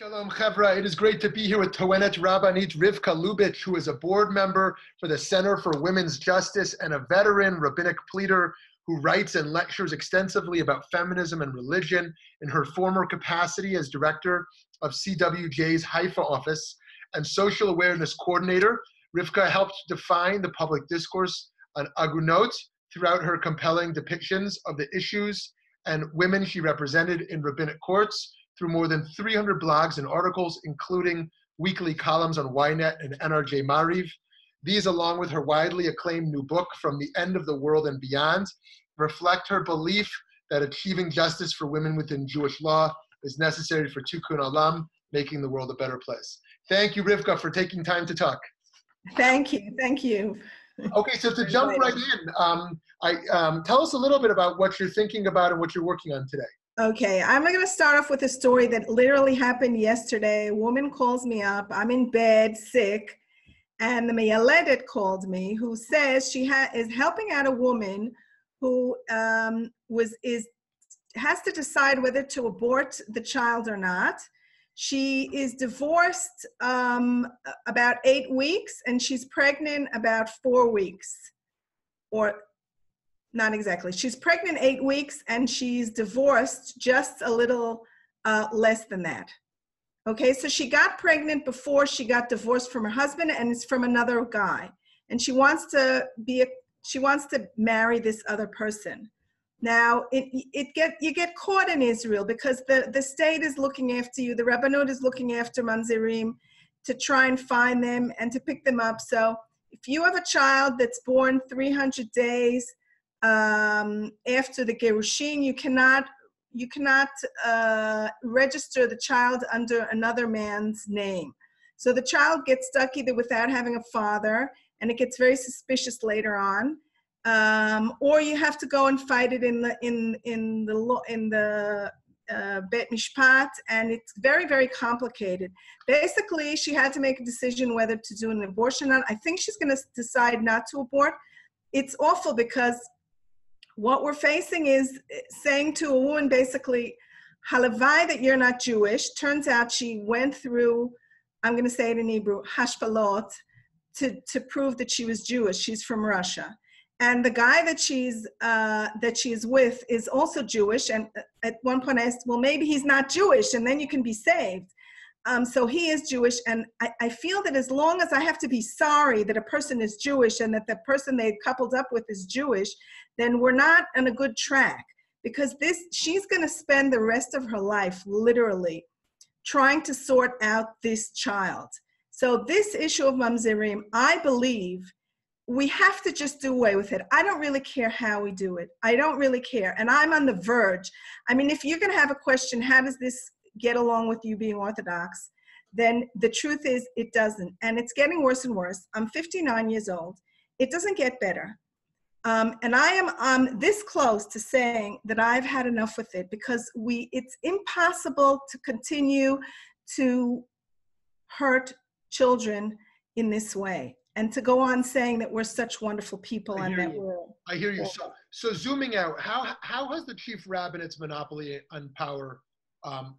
Shalom Chevra. It is great to be here with Towenet Rabbanit Rivkah Lubitch, who is a board member for the Center for Women's Justice and a veteran rabbinic pleader who writes and lectures extensively about feminism and religion. In her former capacity as director of CWJ's Haifa office and social awareness coordinator, Rivkah helped define the public discourse on agunot throughout her compelling depictions of the issues and women she represented in rabbinic courts through more than 300 blogs and articles, including weekly columns on Ynet and NRJ Mariv. These, along with her widely acclaimed new book, From the End of the World and Beyond, reflect her belief that achieving justice for women within Jewish law is necessary for Tikkun Olam, making the world a better place. Thank you, Rivkah, for taking time to talk. Thank you. Thank you. Okay, so to jump right in, tell us a little bit about what you're thinking about and what you're working on today. Okay, I'm going to start off with a story that literally happened yesterday. A woman calls me up. I'm in bed, sick, and the Meyaledet called me, who says she is helping out a woman who has to decide whether to abort the child or not. She is divorced about 8 weeks, and she's pregnant about 4 weeks, or not exactly. She's pregnant 8 weeks, and she's divorced just a little less than that. Okay, so she got pregnant before she got divorced from her husband, and it's from another guy, and she wants to marry this other person. Now, you get caught in Israel because the state is looking after you. The Rabbanit is looking after mamzerim to try and find them and to pick them up. So if you have a child that's born 300 days after the gerushin, you cannot register the child under another man's name. So the child gets stuck either without having a father, and it gets very suspicious later on. Or you have to go and fight it in the Beit Mishpat, and it's very, very complicated. Basically, she had to make a decision whether to do an abortion or not. I think she's going to decide not to abort. It's awful because what we're facing is saying to a woman, basically, halavai that you're not Jewish. Turns out she went through, I'm going to say it in Hebrew, hashpalot, to prove that she was Jewish. She's from Russia. And the guy that she's with is also Jewish. And at one point I asked, well, maybe he's not Jewish, and then you can be saved. So he is Jewish. And I feel that as long as I have to be sorry that a person is Jewish and that the person they coupled up with is Jewish, then we're not on a good track. Because she's going to spend the rest of her life literally trying to sort out this child. So this issue of mamzerim, I believe, we have to just do away with it. I don't really care how we do it. I don't really care. And I'm on the verge. I mean, if you're going to have a question, how does this get along with you being Orthodox? Then the truth is it doesn't. And it's getting worse and worse. I'm 59 years old. It doesn't get better. And I am this close to saying that I've had enough with it because it's impossible to continue to hurt children in this way. And to go on saying that we're such wonderful people and that we're... I hear you. So zooming out, how has the chief rabbinate's monopoly on power, on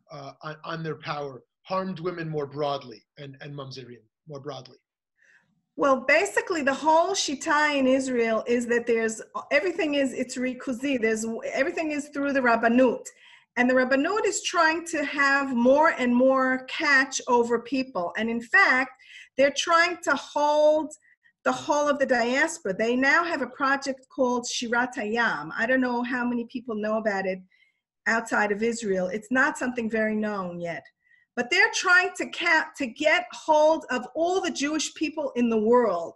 their power, harmed women more broadly and mamzerim more broadly? Well, basically, the whole shita in Israel is that everything is rikuzi. Everything is through the Rabbanut. And the Rabbanut is trying to have more and more catch over people. And in fact, they're trying to hold the whole of the diaspora. They now have a project called Shirat Hayam. I don't know how many people know about it outside of Israel. It's not something very known yet. But they're trying to get hold of all the Jewish people in the world.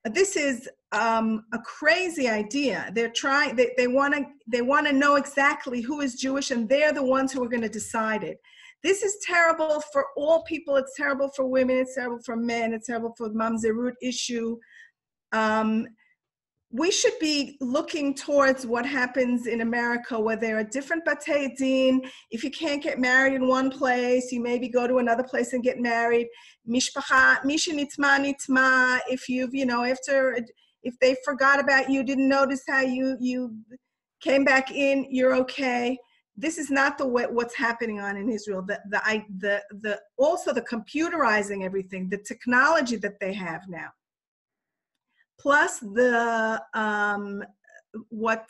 This is a crazy idea. They're trying. They want to know exactly who is Jewish, and they're the ones who are going to decide it. This is terrible for all people. It's terrible for women. It's terrible for men. It's terrible for the mamzerut issue. We should be looking towards what happens in America, where there are different batei din. If you can't get married in one place, you maybe go to another place and get married. Mishpacha, misha nitma nitma. If if they forgot about you, didn't notice how you came back in, you're okay. this is not the way what's happening on in Israel. Also the computerizing everything, the technology that they have now, plus what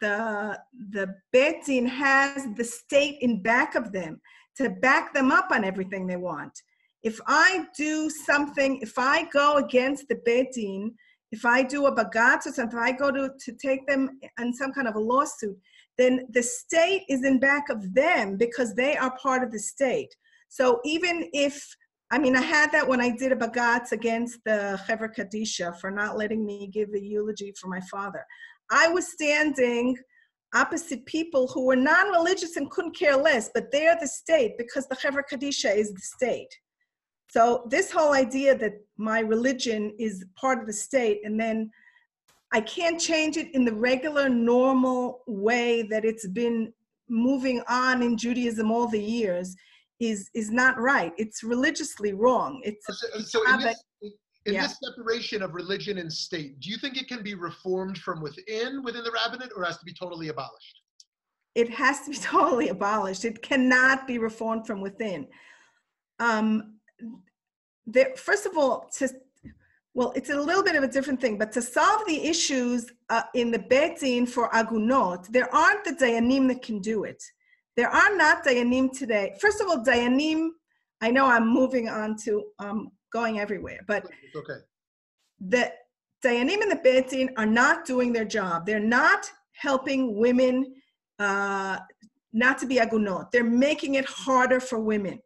the Beit Din has, the state in back of them to back them up on everything they want. If I do something, if I go against the Beit Din, if I do a bagatz or something, if I go to take them on some kind of a lawsuit, then the state is in back of them because they are part of the state. So even if, I had that when I did a bagatz against the Chevra Kadisha for not letting me give a eulogy for my father. I was standing opposite people who were non-religious and couldn't care less, but they're the state because the Chevra Kadisha is the state. So this whole idea that my religion is part of the state and then I can't change it in the regular, normal way that it's been moving on in Judaism all the years is not right. It's religiously wrong. So in this separation of religion and state, do you think it can be reformed from within the Rabbinate, or has to be totally abolished? It has to be totally abolished. It cannot be reformed from within. First of all, it's a little bit of a different thing, but to solve the issues in the Beit Din for Agunot, there aren't the Dayanim that can do it. There are not Dayanim today. First of all, Dayanim, I know I'm moving on to going everywhere, but okay. The Dayanim in the Beit Din are not doing their job. They're not helping women not to be Agunot. They're making it harder for women.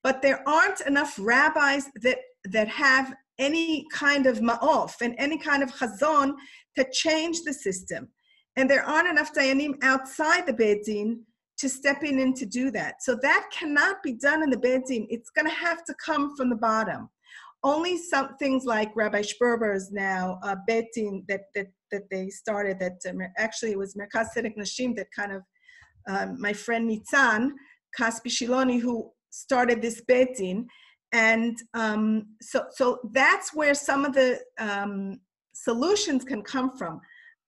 But there aren't enough rabbis that have any kind of ma'of and any kind of chazon to change the system. And there aren't enough dayanim outside the Beit Din to step in and to do that. So that cannot be done in the Beit Din. It's going to have to come from the bottom. Only some things like Rabbi Sperber's now Beit Din that they started, that actually it was Merkaz Tzedek Nashim that kind of, my friend Nitzan Kaspi Shiloni, who started this Beit Din. And so that's where some of the solutions can come from.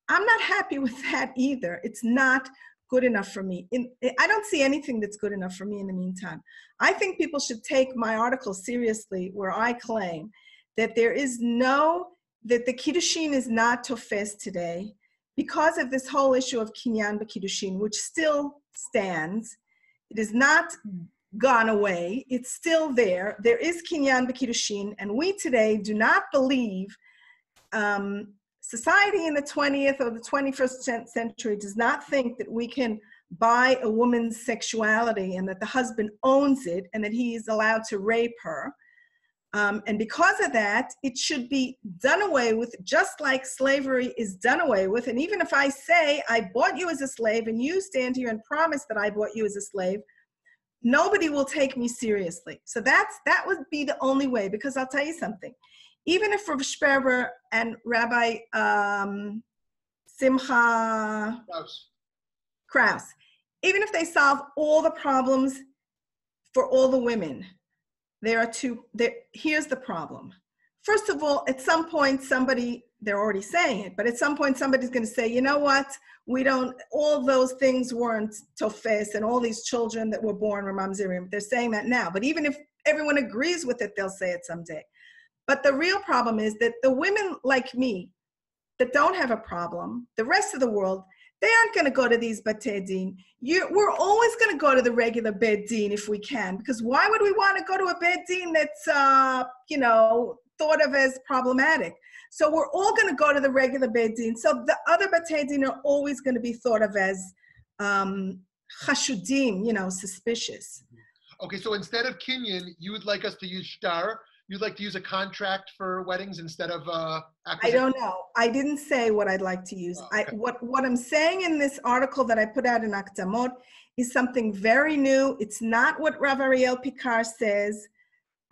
I'm not happy with that either. It's not good enough for me. I don't see anything that's good enough for me in the meantime. I think people should take my article seriously where I claim that that the Kiddushin is not tofes today because of this whole issue of Kinyan b'Kiddushin, which still stands. It is not gone away. It's still there. There is Kinyan b'Kiddushin, and we today do not believe, society in the 20th or the 21st century does not think that we can buy a woman's sexuality and that the husband owns it and that he is allowed to rape her. And because of that, it should be done away with, just like slavery is done away with. And even if I say, I bought you as a slave and you stand here and promise that I bought you as a slave, nobody will take me seriously. So that would be the only way, because I'll tell you something. Even if Rav Sperber and Rabbi Simcha Kraus, even if they solve all the problems for all the women, here's the problem. First of all, at some point, they're already saying it, but at some point somebody's going to say, you know what, all those things weren't tofes, and all these children that were born were mamzerim. They're saying that now, but even if everyone agrees with it, they'll say it someday. But the real problem is that the women like me that don't have a problem, the rest of the world, they aren't going to go to these Batei Din. We're always going to go to the regular Beit Din if we can, because why would we want to go to a Beit Din that's, thought of as problematic? So we're all going to go to the regular Beit Din. So the other Batei Din are always going to be thought of as chashudim, suspicious. Okay, so instead of kinyan, you would like us to use shtar. You'd like to use a contract for weddings instead of acquisition? I don't know. I didn't say what I'd like to use. Oh, okay. What I'm saying in this article that I put out in Akdamot is something very new. It's not what Rav Ariel Picard says,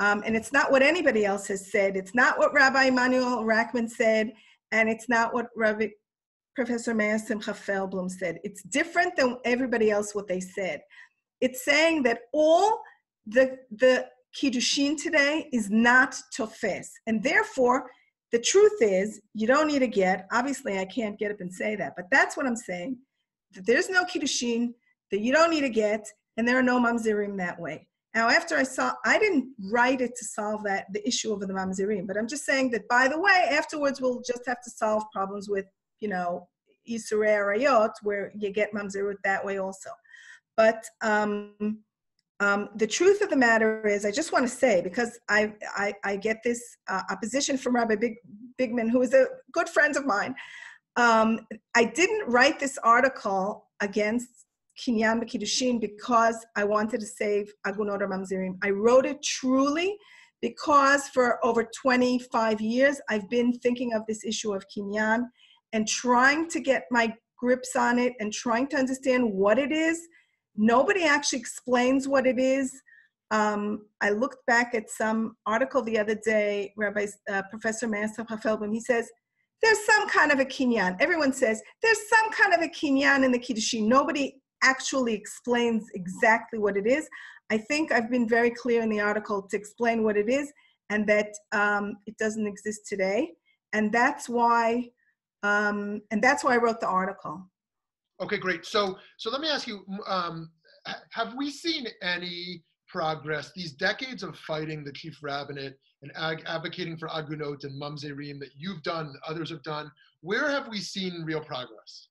and it's not what anybody else has said. It's not what Rabbi Emmanuel Rackman said, and it's not what Professor Meir Simcha Feldblum said. It's different than everybody else what they said. It's saying that all the Kiddushin today is not tofes. And therefore, the truth is, you don't need a get. Obviously, I can't get up and say that, but that's what I'm saying. That there's no Kiddushin. that you don't need a get, and there are no mamzerim that way. Now, after I didn't write it to solve the issue of the mamzerim, but I'm just saying that, by the way, afterwards we'll just have to solve problems with, Isurei Arayot, where you get mamzerut that way also. But the truth of the matter is, I just want to say, because I get this opposition from Rabbi Bigman, who is a good friend of mine. I didn't write this article against Kinyan B'Kiddushin because I wanted to save Agunot or Mamzerim. I wrote it truly because for over 25 years, I've been thinking of this issue of Kinyan and trying to get my grips on it and trying to understand what it is. Nobody actually explains what it is. I looked back at some article the other day, Professor Master Feldman, he says, there's some kind of a kinyan. Everyone says, there's some kind of a kinyan in the Kiddushin. Nobody actually explains exactly what it is. I think I've been very clear in the article to explain what it is and that it doesn't exist today. And that's why I wrote the article. Okay, great. So let me ask you, have we seen any progress, these decades of fighting the chief rabbinate and advocating for agunot and mamzerim that you've done, others have done, where have we seen real progress?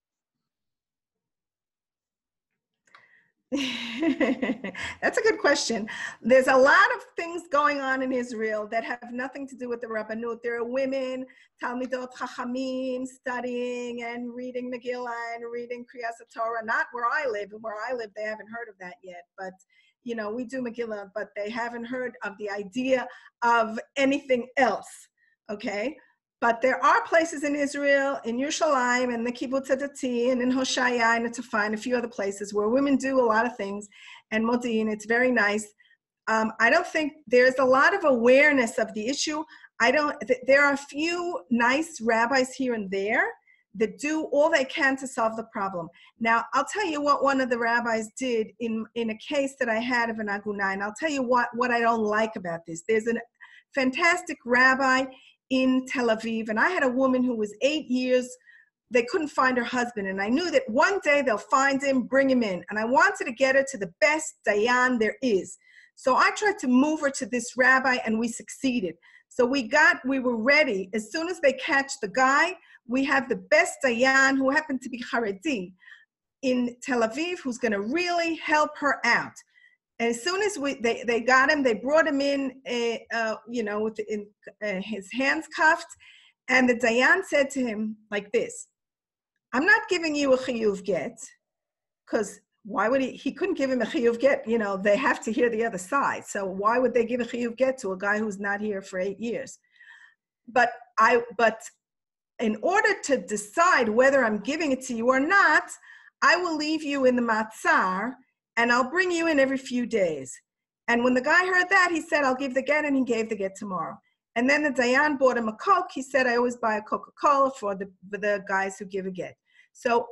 That's a good question. There's a lot of things going on in Israel that have nothing to do with the Rabbanut. There are women, Talmidot Chachamim, studying and reading Megillah and reading Kriyas Torah, not where I live. Where I live, they haven't heard of that yet. But, we do Megillah, but they haven't heard of the idea of anything else, okay? But there are places in Israel, in Yerushalayim, and the Kibbutz Adati, and in Hoshaya, and to find a few other places where women do a lot of things, and Modi'in, it's very nice. I don't think there's a lot of awareness of the issue. There are a few nice rabbis here and there that do all they can to solve the problem. Now, I'll tell you what one of the rabbis did in a case that I had of an agunah, and I'll tell you what I don't like about this. There's a fantastic rabbi in Tel Aviv, and I had a woman who was 8 years, they couldn't find her husband, and I knew that one day they'll find him, bring him in, and I wanted to get her to the best dayan there is. So I tried to move her to this rabbi, and we succeeded. So we were ready. As soon as they catch the guy, we have the best dayan, who happened to be Haredi, in Tel Aviv, who's going to really help her out. And as soon as they got him, they brought him in, with his hands cuffed, and the dayan said to him like this: "I'm not giving you a chiyuv get, because why would he couldn't give him a chiyuv get? They have to hear the other side. So why would they give a chiyuv get to a guy who's not here for 8 years? But in order to decide whether I'm giving it to you or not, I will leave you in the matzar, and I'll bring you in every few days." And when the guy heard that, he said, "I'll give the get," and he gave the get tomorrow. And then the dayan bought him a Coke. He said, "I always buy a Coca-Cola for the guys who give a get." So,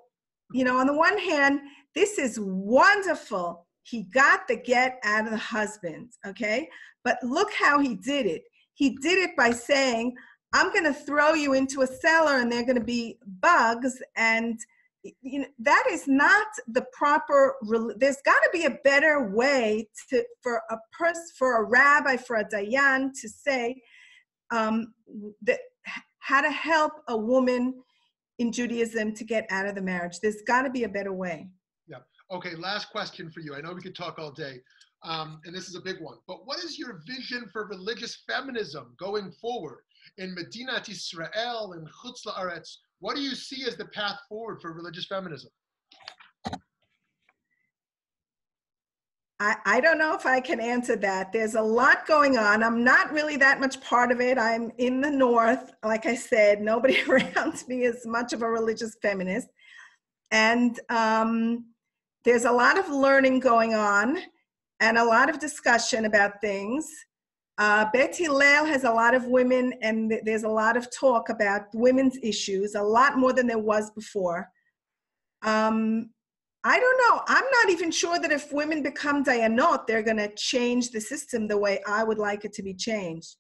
on the one hand, this is wonderful. He got the get out of the husband, okay? But look how he did it. He did it by saying, "I'm going to throw you into a cellar and there are going to be bugs," and that is not the proper. There's got to be a better way for a rabbi, for a dayan to say that how to help a woman in Judaism to get out of the marriage. There's got to be a better way. Yeah. Okay. Last question for you. I know we could talk all day, and this is a big one. But what is your vision for religious feminism going forward in Medinat Israel and Chutz La'aretz? What do you see as the path forward for religious feminism? I don't know if I can answer that. There's a lot going on. I'm not really that much part of it. I'm in the north. Like I said, nobody around me is much of a religious feminist. And there's a lot of learning going on and a lot of discussion about things. Beit Hillel has a lot of women, and there's a lot of talk about women's issues, a lot more than there was before. I don't know. I'm not even sure that if women become dayanot, they're going to change the system the way I would like it to be changed.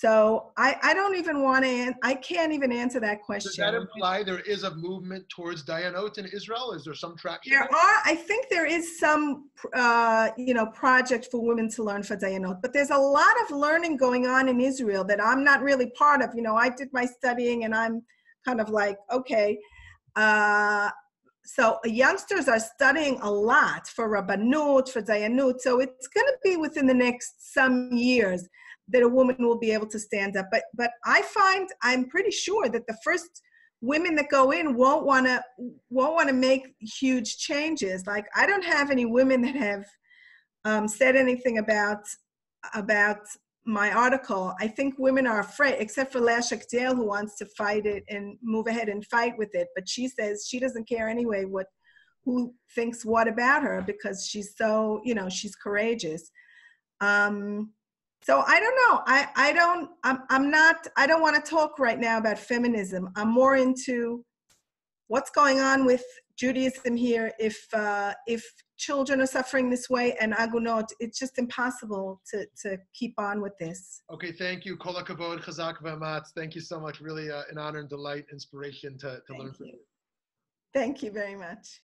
So I don't even want to, I can't even answer that question. Does that imply there is a movement towards Dayanot in Israel? Is there some traction? I think there is some, project for women to learn for Dayanot, but there's a lot of learning going on in Israel that I'm not really part of. I did my studying and I'm kind of like, okay. So youngsters are studying a lot for Rabbanut, for Dayanut. So it's going to be within the next some years that a woman will be able to stand up. But I'm pretty sure that the first women that go in won't want to make huge changes. Like, I don't have any women that have said anything about my article. I think women are afraid, except for Lashak Dale, who wants to fight it and move ahead and fight with it. But she says she doesn't care anyway who thinks what about her, because she's so, she's courageous. So I don't know. I don't want to talk right now about feminism. I'm more into what's going on with Judaism here. If children are suffering this way and agunot, it's just impossible to keep on with this. Okay, thank you. Kol hakavod, chazak v'amatz. Thank you so much. Really an honor and delight, inspiration to learn from you. Thank you very much.